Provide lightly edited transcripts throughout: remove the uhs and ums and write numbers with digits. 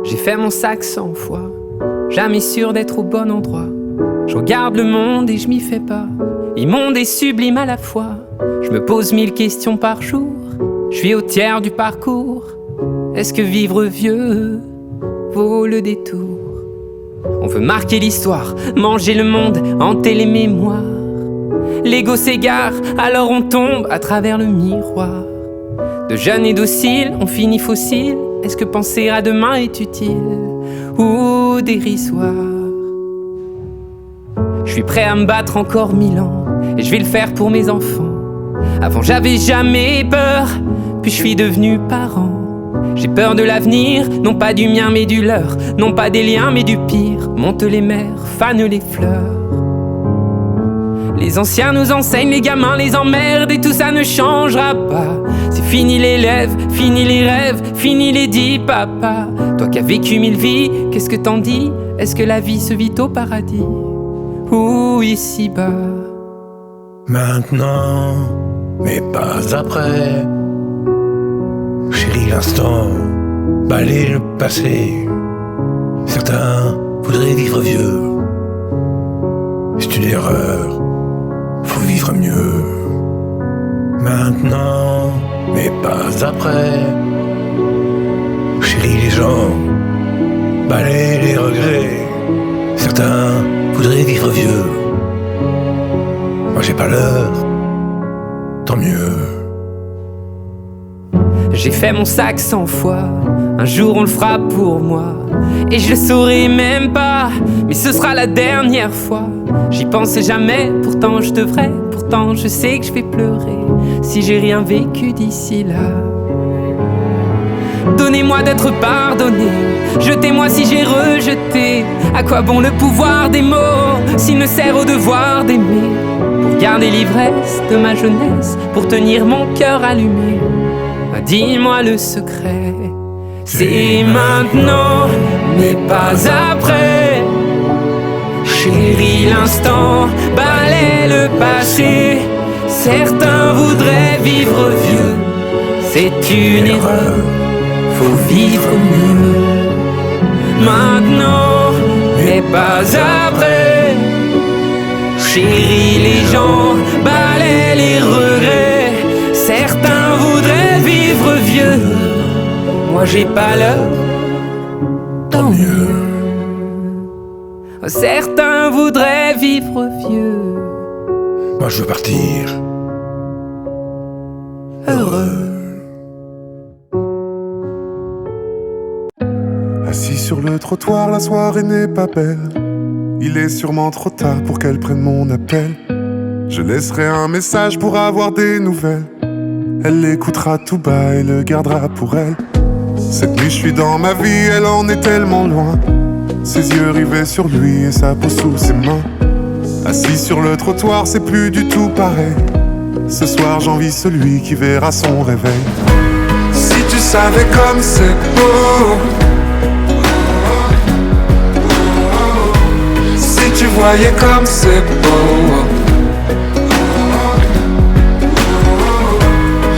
J'ai fait mon sac 100 fois, jamais sûr d'être au bon endroit. Je regarde le monde et je m'y fais pas, immonde et sublime à la fois. Je me pose 1000 questions par jour, je suis au tiers du parcours. Est-ce que vivre vieux vaut le détour? On veut marquer l'histoire, manger le monde, hanter les mémoires. L'ego s'égare, alors on tombe à travers le miroir. De jeunes et dociles, on finit fossile. Est-ce que penser à demain est utile ou dérisoire? Je suis prêt à me battre encore 1000 ans, et je vais le faire pour mes enfants. Avant j'avais jamais peur, puis je suis devenu parent. J'ai peur de l'avenir, non pas du mien mais du leur. Non pas des liens mais du pire. Monte les mers, fanent les fleurs. Les anciens nous enseignent, les gamins les emmerdent, et tout ça ne changera pas. C'est fini les lèvres, fini les rêves, fini les dix papas. Toi qui as vécu 1000 vies, qu'est-ce que t'en dis? Est-ce que la vie se vit au paradis ou ici-bas? Maintenant, mais pas après. Chérie, l'instant, balayer le passé. Certains voudraient vivre vieux. C'est une erreur, faut vivre mieux. Maintenant, mais pas après. Chérie, les gens, balayer les regrets. Certains voudraient vivre vieux. Moi j'ai pas l'heure, tant mieux. J'ai fait mon sac 100 fois, un jour on le fera pour moi. Et je le saurai même pas, mais ce sera la dernière fois. J'y pensais jamais, pourtant je devrais. Pourtant je sais que je vais pleurer si j'ai rien vécu d'ici là. Donnez-moi d'être pardonné, jetez-moi si j'ai rejeté. À quoi bon le pouvoir des mots s'il ne sert au devoir d'aimer? Pour garder l'ivresse de ma jeunesse, pour tenir mon cœur allumé. Dis-moi le secret, c'est maintenant, mais pas après. Chérie, l'instant balaie le passé. Certains voudraient vivre vieux, c'est une erreur, faut vivre mieux. Maintenant, mais pas après. Chérie, les gens balaient les regrets. Certains voudraient vivre vieux, moi j'ai pas l'heure, tant mieux. Certains voudraient vivre vieux, moi je veux partir heureux. Assis sur le trottoir, la soirée n'est pas belle. Il est sûrement trop tard pour qu'elle prenne mon appel. Je laisserai un message pour avoir des nouvelles. Elle l'écoutera tout bas et le gardera pour elle. Cette nuit je suis dans ma vie, elle en est tellement loin. Ses yeux rivés sur lui et sa peau sous ses mains. Assis sur le trottoir, c'est plus du tout pareil. Ce soir j'envie celui qui verra son réveil. Si tu savais comme c'est beau, si tu voyais comme c'est beau.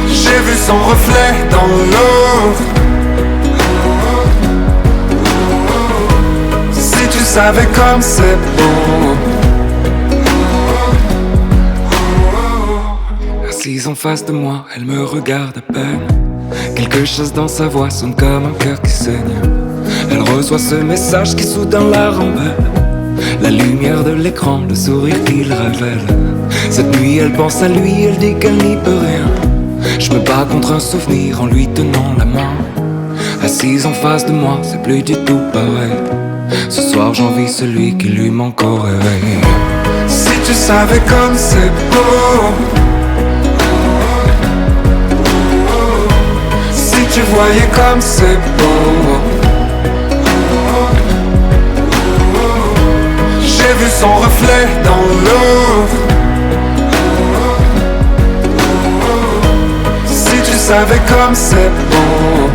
J'ai vu son reflet dans l'eau. Si tu savais comme c'est beau. Assise en face de moi, elle me regarde à peine. Quelque chose dans sa voix sonne comme un cœur qui saigne. Elle reçoit ce message qui soudain la rend belle. La lumière de l'écran, le sourire qu'il révèle. Cette nuit elle pense à lui, elle dit qu'elle n'y peut rien. Je me bats contre un souvenir en lui tenant la main. Assise en face de moi, c'est plus du tout pareil. Ce soir j'envie celui qui lui manque au réveil. Si tu savais comme c'est beau. Si tu voyais comme c'est beau. J'ai vu son reflet dans l'eau. Si tu savais comme c'est beau.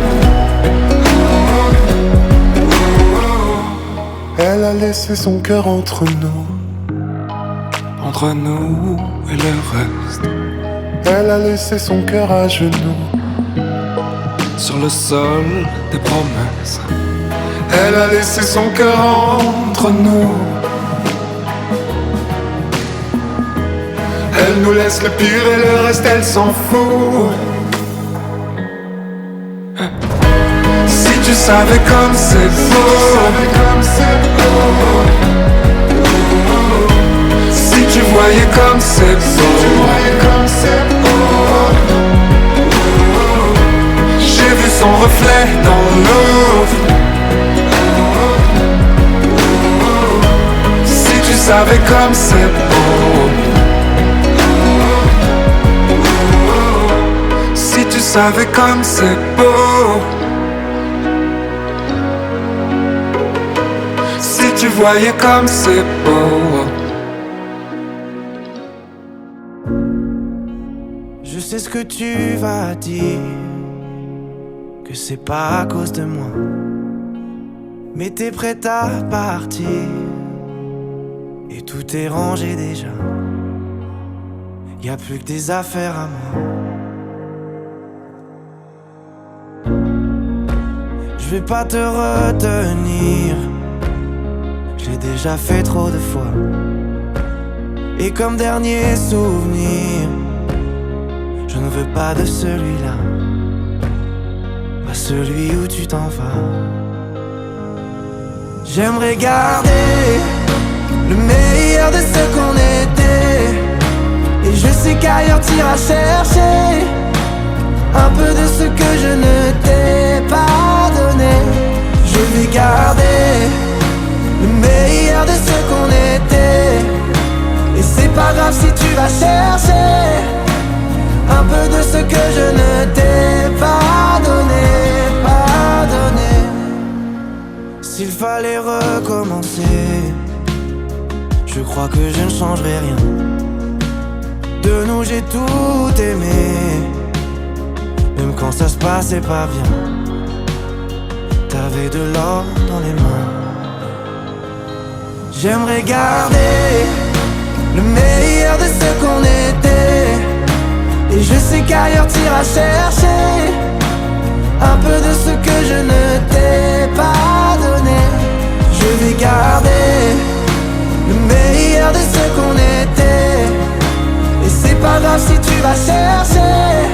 Elle a laissé son cœur entre nous. Entre nous et le reste. Elle a laissé son cœur à genoux. Sur le sol des promesses. Elle a laissé son cœur entre nous. Elle nous laisse le pire et le reste elle s'en fout. Si tu savais comme c'est beau, si tu voyais comme c'est beau, j'ai vu son reflet dans l'eau. Si tu savais comme c'est beau, si tu savais comme c'est beau, si tu voyais comme c'est beau. Je sais ce que tu vas dire, que c'est pas à cause de moi, mais t'es prête à partir et tout est rangé déjà. Y'a plus que des affaires à moi. Je vais pas te retenir, je l'ai déjà fait trop de fois. Et comme dernier souvenir, je ne veux pas de celui-là, pas celui où tu t'en vas. J'aimerais garder le meilleur de ce qu'on était, et je sais qu'ailleurs t'iras chercher un peu de ce que je ne t'ai pas donné. Je vais garder le meilleur de ce qu'on était, et c'est pas grave si tu vas chercher un peu de ce que je ne t'ai pas donné, pas donné. S'il fallait recommencer, je crois que je ne changerai rien. De nous j'ai tout aimé, même quand ça se passait pas bien. T'avais de l'or dans les mains. J'aimerais garder le meilleur de ce qu'on était, et je sais qu'ailleurs t'iras chercher un peu de ce que je ne t'ai pas donné. Je vais garder le meilleur de ce qu'on était, et c'est pas grave si tu vas chercher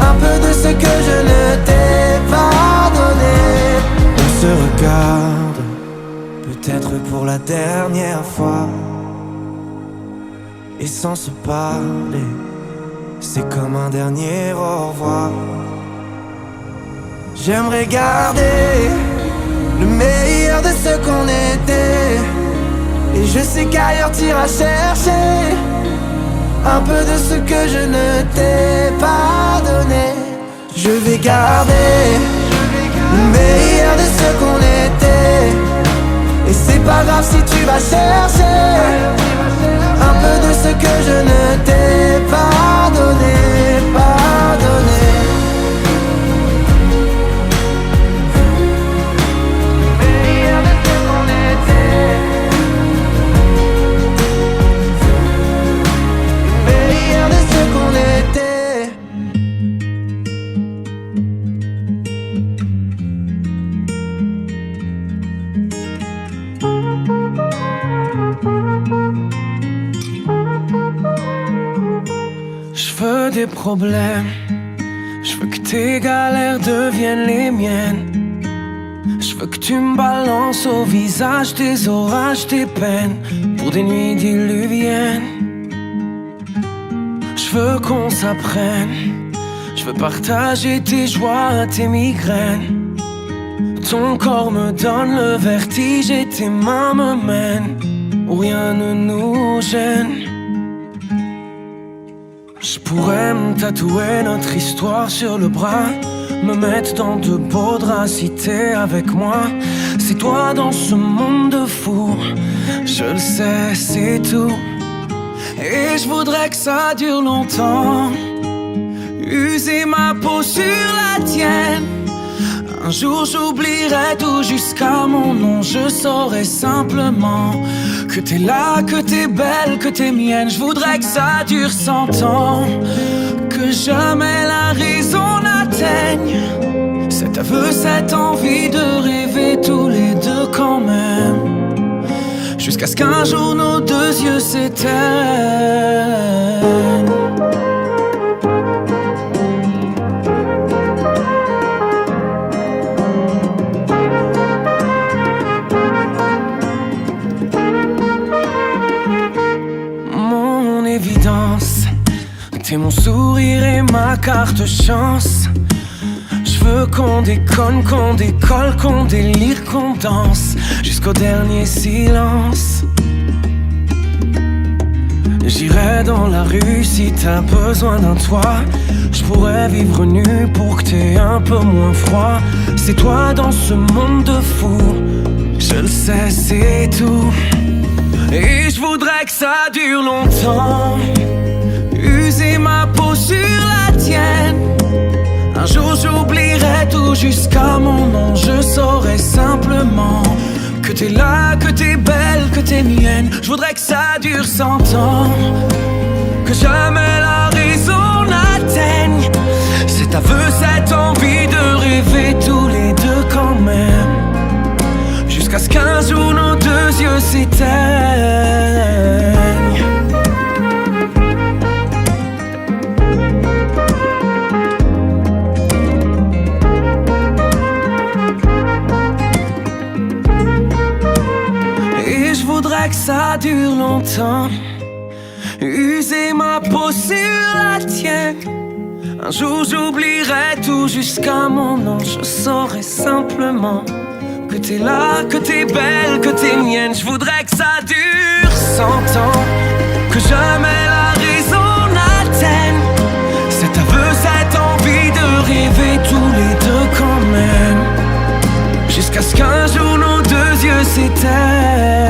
un peu de ce que je ne t'ai pas donné. On se regarde, peut-être pour la dernière fois, et sans se parler, c'est comme un dernier au revoir. J'aimerais garder le meilleur de ce qu'on était, et je sais qu'ailleurs t'iras chercher un peu de ce que je ne t'ai pas donné. Je vais garder le meilleur de ce qu'on était, et c'est pas grave si tu vas chercher un peu de ce que je ne t'ai pas donné, pas donné. Le meilleur de ce qu'on était, le meilleur de ce qu'on était. Je veux des problèmes, je veux que tes galères deviennent les miennes. Je veux que tu me balances au visage tes orages, tes peines, pour des nuits diluviennes. Je veux qu'on s'apprenne, je veux partager tes joies, tes migraines. Ton corps me donne le vertige et tes mains me mènent où rien ne nous gêne. Je pourrais me tatouer notre histoire sur le bras, me mettre dans de beaux draps si t'es avec moi. C'est toi dans ce monde de fous, je le sais, c'est tout. Et je voudrais que ça dure longtemps, user ma peau sur la tienne. Un jour j'oublierai tout jusqu'à mon nom, je saurai simplement que t'es là, que t'es belle, que t'es mienne. Je voudrais que ça dure 100 ans, que jamais la raison n'atteigne cet aveu, cette envie de rêver tout jusqu'à ce qu'un jour nos deux yeux s'éteignent. Mon évidence, t'es mon sourire et ma carte chance. Je veux qu'on déconne, qu'on décolle, qu'on délire, qu'on danse jusqu'au dernier silence. J'irai dans la rue si t'as besoin d'un toit. Je pourrais vivre nu pour que t'aies un peu moins froid. C'est toi dans ce monde de fous, je le sais, c'est tout. Et je voudrais que ça dure longtemps, user ma peau sur la tienne. Un jour j'oublierai tout jusqu'à mon nom. Je saurai simplement que t'es là, que t'es belle, que t'es mienne. Je voudrais que ça dure 100 ans, que jamais la raison n'atteigne cet aveu, cette envie de rêver tous les deux quand même, jusqu'à ce qu'un jour nos deux yeux s'éteignent. Que ça dure longtemps, user ma peau sur la tienne. Un jour j'oublierai tout jusqu'à mon nom. Je saurai simplement que t'es là, que t'es belle, que t'es mienne. Je voudrais que ça dure 100 ans, que jamais la raison n'atteigne cet aveu, cette envie de rêver tous les deux quand même, jusqu'à ce qu'un jour nos deux yeux s'éteignent.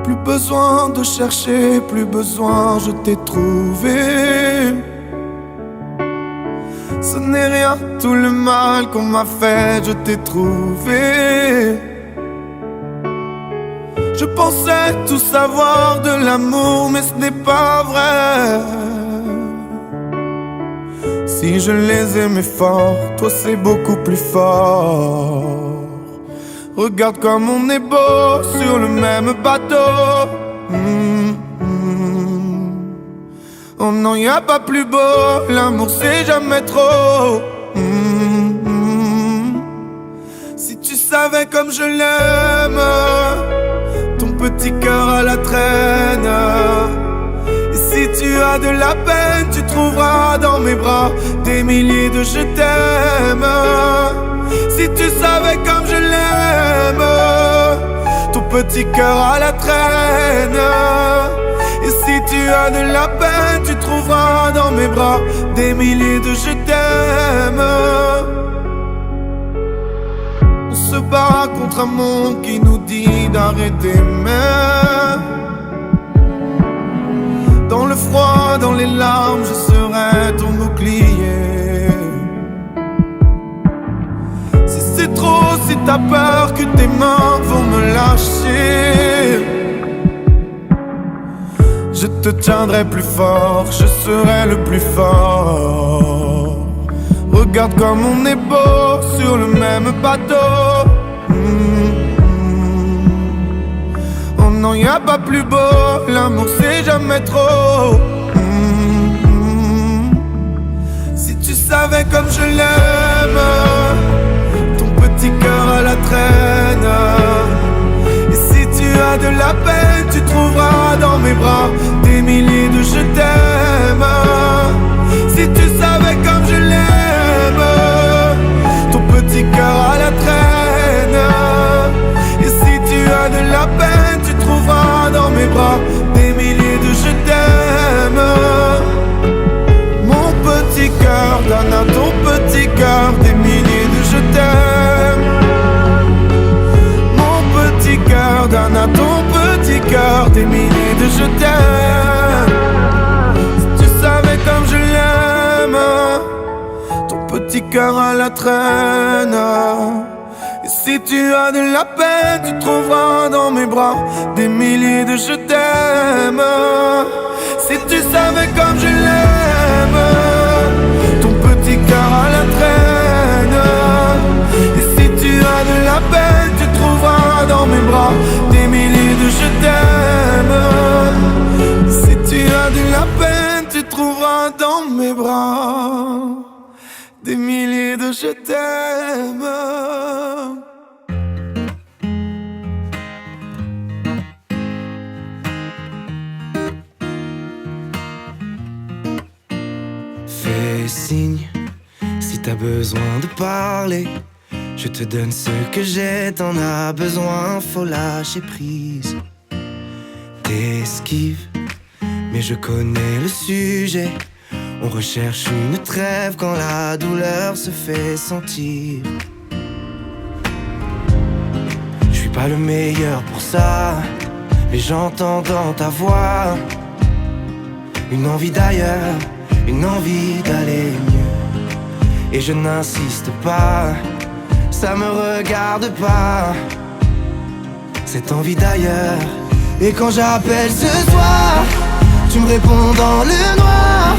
Plus besoin de chercher, plus besoin, je t'ai trouvé. Ce n'est rien, tout le mal qu'on m'a fait, je t'ai trouvé. Je pensais tout savoir de l'amour, mais ce n'est pas vrai. Si je les aimais fort, toi c'est beaucoup plus fort. Regarde comme on est beau sur le même bateau. Oh non, y a pas plus beau, l'amour c'est jamais trop. Si tu savais comme je l'aime, ton petit cœur à la traîne. Et si tu as de la peine, tu trouveras dans mes bras des milliers de je t'aime. Si tu savais comme je l'aime, ton petit cœur à la traîne. Et si tu as de la peine, tu trouveras dans mes bras des milliers de je t'aime. On se bat contre un monde qui nous dit d'arrêter, mais dans le froid, dans les larmes, je serai ton bouclier. Si c'est trop, si t'as peur que tes mains vont me lâcher, je te tiendrai plus fort, je serai le plus fort. Regarde comme on est beau sur le même bateau. Oh non, y a pas plus beau, l'amour c'est jamais trop. Si tu savais comme je l'aime, ton petit cœur à la traîne. Et si tu as de la peine, tu trouveras dans mes bras des milliers de je t'aime. Si tu savais comme je l'aime, ton petit cœur à la traîne. Et si tu as de la peine, tu trouveras dans mes bras des milliers de je t'aime. Mon petit cœur donne à ton petit cœur des milliers de je t'aime. Mon petit cœur donne à ton petit cœur des milliers de je t'aime. Si tu savais comme je l'aime, cœur à la traîne. Et si tu as de la peine, tu trouveras dans mes bras des milliers de je t'aime. Si tu savais comme je l'aime, ton petit cœur à la traîne. Et si tu as de la peine, tu trouveras dans mes bras des milliers de je t'aime. Si tu as de la peine, tu trouveras dans mes bras des milliers de je t'aime. Fais signe si t'as besoin de parler. Je te donne ce que j'ai, t'en as besoin, faut lâcher prise. T'esquives, mais je connais le sujet. On recherche une trêve quand la douleur se fait sentir. Je suis pas le meilleur pour ça, mais j'entends dans ta voix une envie d'ailleurs, une envie d'aller mieux. Et je n'insiste pas, ça me regarde pas, cette envie d'ailleurs. Et quand j'appelle ce soir, tu me réponds dans le noir.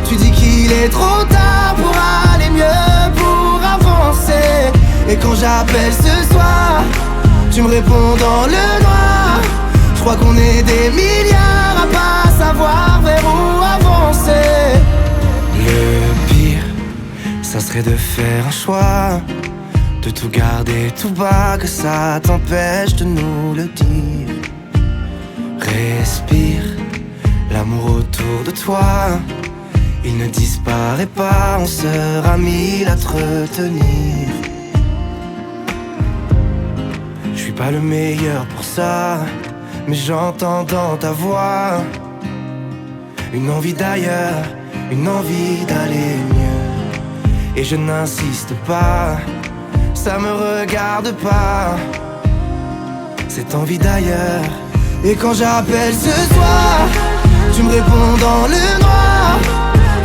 Tu dis qu'il est trop tard pour aller mieux, pour avancer. Et quand j'appelle ce soir, tu me réponds dans le noir. Je crois qu'on est des milliards à pas savoir vers où avancer. Le pire, ça serait de faire un choix, de tout garder tout bas, que ça t'empêche de nous le dire. Respire, l'amour autour de toi, il ne disparaît pas, on sera mille à te retenir. Je suis pas le meilleur pour ça, mais j'entends dans ta voix une envie d'ailleurs, une envie d'aller mieux. Et je n'insiste pas, ça me regarde pas, cette envie d'ailleurs. Et quand j'appelle ce soir, tu me réponds dans le noir.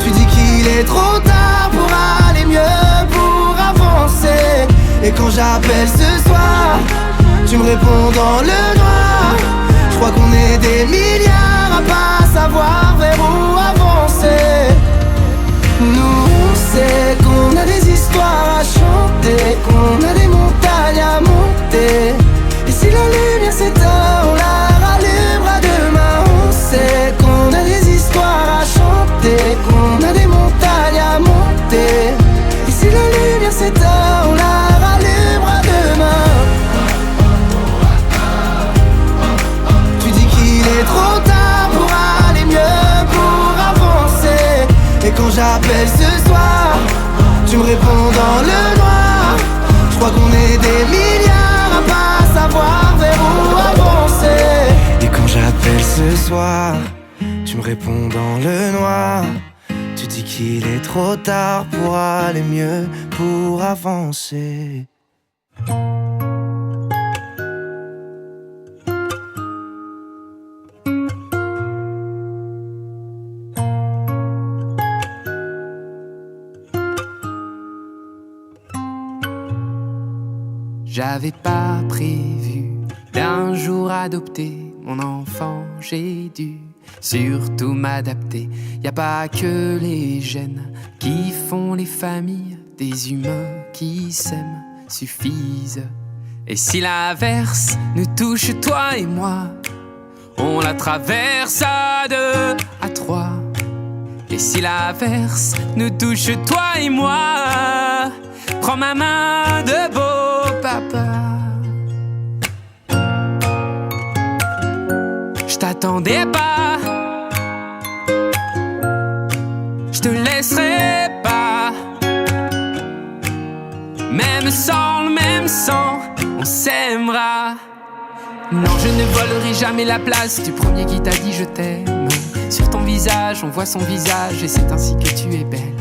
Tu dis qu'il est trop tard pour aller mieux, pour avancer. Et quand j'appelle ce soir, tu me réponds dans le noir. Je crois qu'on est des milliards à pas savoir vers où avancer. Nous on sait qu'on a des histoires à chanter, qu'on a des montagnes à monter. Et si la lumière s'éteint, on la rallumera demain. On sait qu'on a des histoires à chanter, qu'on a des montagnes à monter. Et si la lumière s'éteint, on la rallumera demain. Tu dis qu'il est trop tard pour aller mieux, pour avancer. Et quand j'appelle ce soir, tu me réponds dans le noir. Je crois qu'on est des milliards à pas savoir vers où avancer. Et quand j'appelle ce soir, tu me réponds dans le noir. Tu dis qu'il est trop tard pour aller mieux, pour avancer. J'avais pas prévu d'un jour adopter mon enfant, j'ai dû surtout m'adapter. Y a pas que les gènes qui font les familles, des humains qui s'aiment suffisent. Et si l'averse nous touche toi et moi, on la traverse à deux, à trois. Et si l'averse nous touche toi et moi, prends ma main de beau papa. Je t'attendais pas, je te laisserai pas. Même sans le même sang, on s'aimera. Non, je ne volerai jamais la place du premier qui t'a dit je t'aime. Sur ton visage, on voit son visage et c'est ainsi que tu es belle.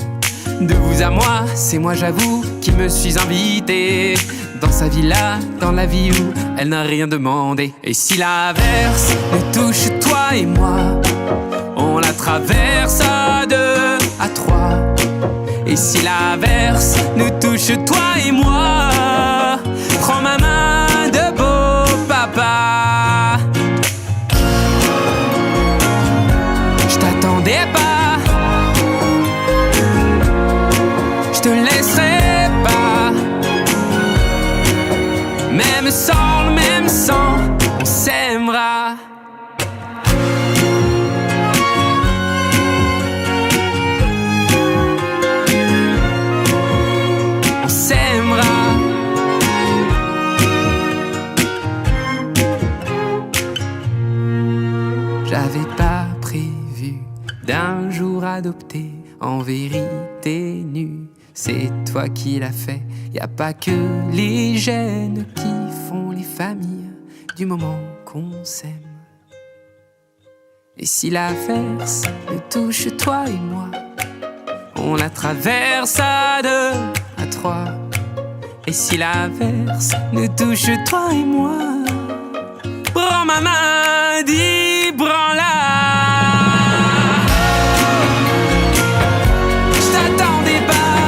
De vous à moi, c'est moi j'avoue qui me suis invité dans sa villa, dans la vie où elle n'a rien demandé. Et si l'averse nous touche toi et moi, on la traverse à deux, à trois. Et si l'averse nous touche toi et moi, prends ma main de beau papa. Je t'attendais pas, je te laisserai pas. Même sans le même sang, on s'aimera. On s'aimera. J'avais pas prévu d'un jour adopter en vérité nue. C'est toi qui l'as fait. Y a pas que les gènes qui font les familles du moment qu'on s'aime. Et si l'averse nous touche toi et moi, on la traverse à deux, à trois. Et si l'averse nous touche toi et moi, prends ma main, dis prends-la. Je t'attendais pas,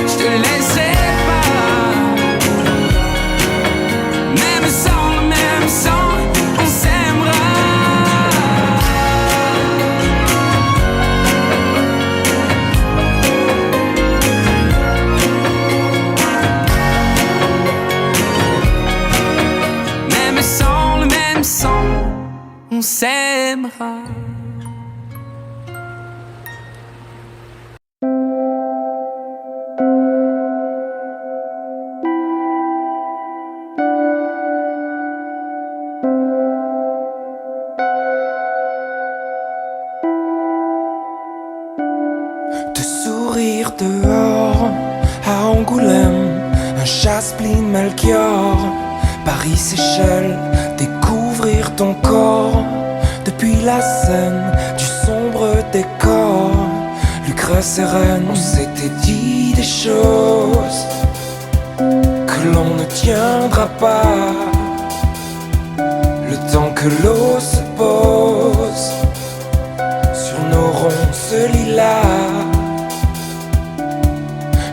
je te laisserai pas. Même sans le même sang, on s'aimera. Même sans le même sang, on s'aimera. Te sourire dehors, à Angoulême, un Chaspline Melchior, Paris Seychelles, découvrir ton corps. Depuis la scène du sombre décor, Lucrèce sereine, on s'était dit des choses que l'on ne tiendra pas. Le temps que l'eau se pose sur nos ronces lilas,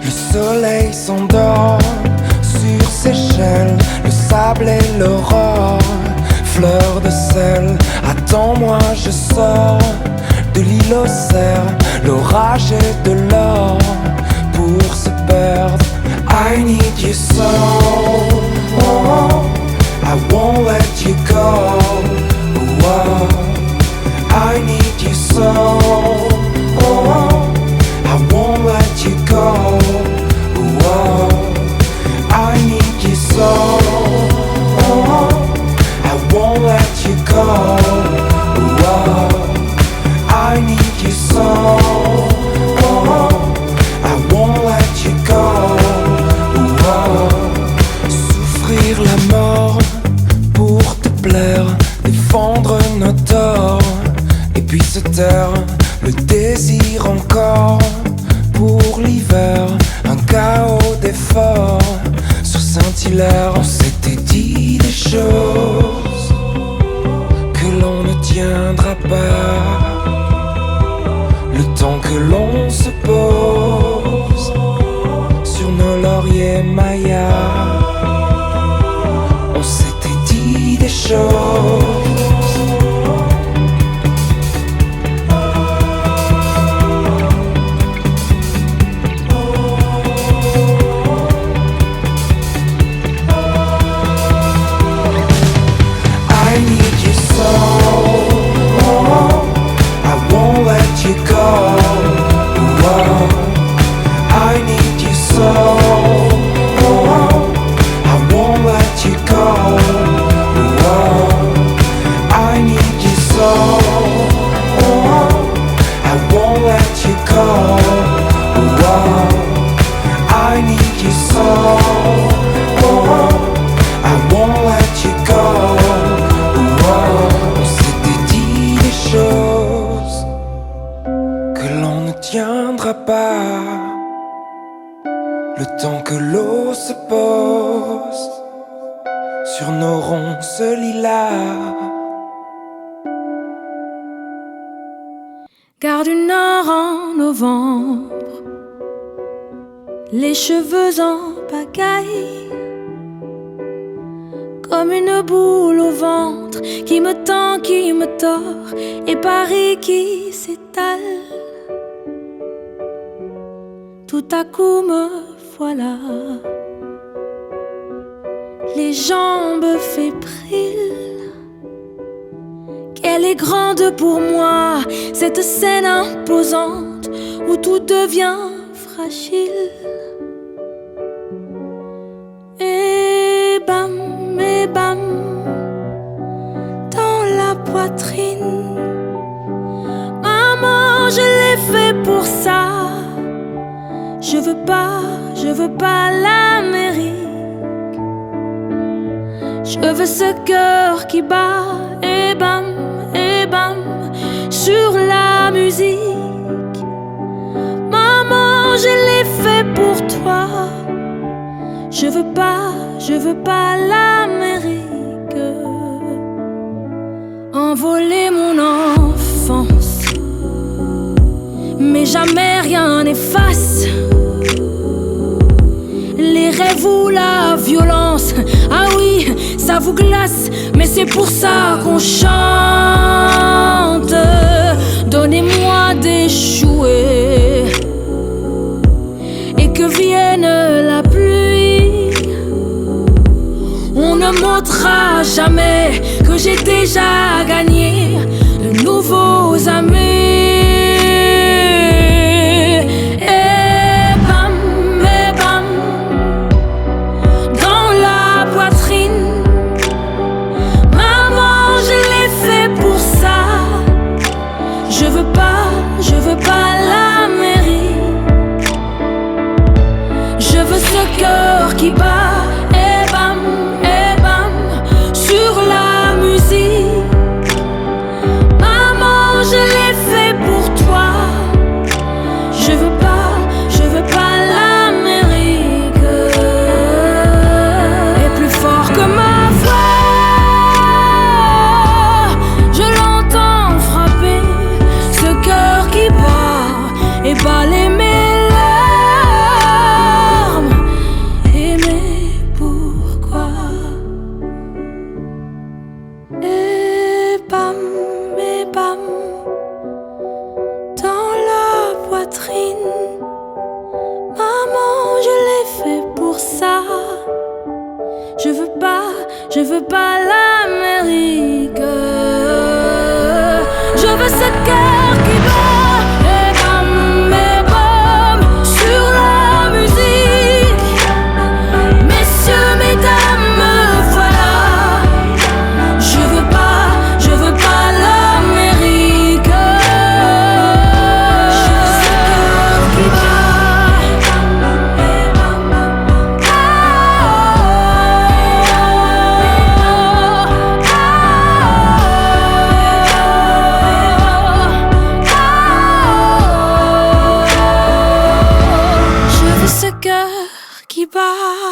le soleil s'endort sur Seychelles, le sable et l'aurore, fleur de sel. Attends-moi, je sors de l'île aux cerfs, l'orage et de l'or pour se perdre. I need you so, oh, I won't let you go. Oh, I need you so, oh, I won't let you go. Oh, I need you so, oh, I won't let you go. Oh, I need you so, oh, I won't let you go. Oh, souffrir la mort pour te plaire, défendre nos torts, et puis se taire, le désir encore pour l'hiver, un chaos d'efforts sur Saint-Hilaire. On s'était dit des choses que l'on ne tiendra pas. Le temps que l'on se pose sur nos lauriers mayas, on s'était dit des choses. I need you so, oh, I won't let you go. Oh, I need you so, oh, I won't let you go. Oh, I need you so, oh, I won't let you go. Oh, I need you so, oh, I won't let you go. On s'était dit des choses que l'on ne tiendra pas. Le temps que l'eau se pose sur nos ronces lilas. Gare du Nord en novembre, les cheveux en pagaille, comme une boule au ventre qui me tend, qui me tord, et Paris qui s'étale. Tout à coup me voilà, les jambes fébriles. Qu'elle est grande pour moi, cette scène imposante où tout devient fragile. Et bam, dans la poitrine. Maman, je l'ai fait pour ça. Je veux pas l'Amérique. Je veux ce cœur qui bat. Et bam, sur la musique. Maman, je l'ai fait pour toi. Je veux pas l'Amérique. Envoler mon enfance, mais jamais rien n'efface les rêves ou la violence. Ah oui, ça vous glace, mais c'est pour ça qu'on chante. Donnez-moi des jouets et que vienne la pluie. On ne montrera jamais que j'ai déjà gagné de nouveaux amis. Je veux pas l'Amérique. Je veux ce cœur qui bat. Et bam, sur la musique. Maman, je l'ai fait pour toi. Je veux pas l'Amérique. Et plus fort que ma voix, je l'entends frapper ce cœur qui bat et balayer mes larmes. Aimer pourquoi? Et bam, dans la poitrine. Maman, je l'ai fait pour ça. Je veux pas l'Amérique. Je veux ce cœur qui bat. Et bam, sur la musique. Messieurs, mesdames, me voilà. Je veux pas l'Amérique. Je veux ce cœur qui bat. Ce cœur qui bat.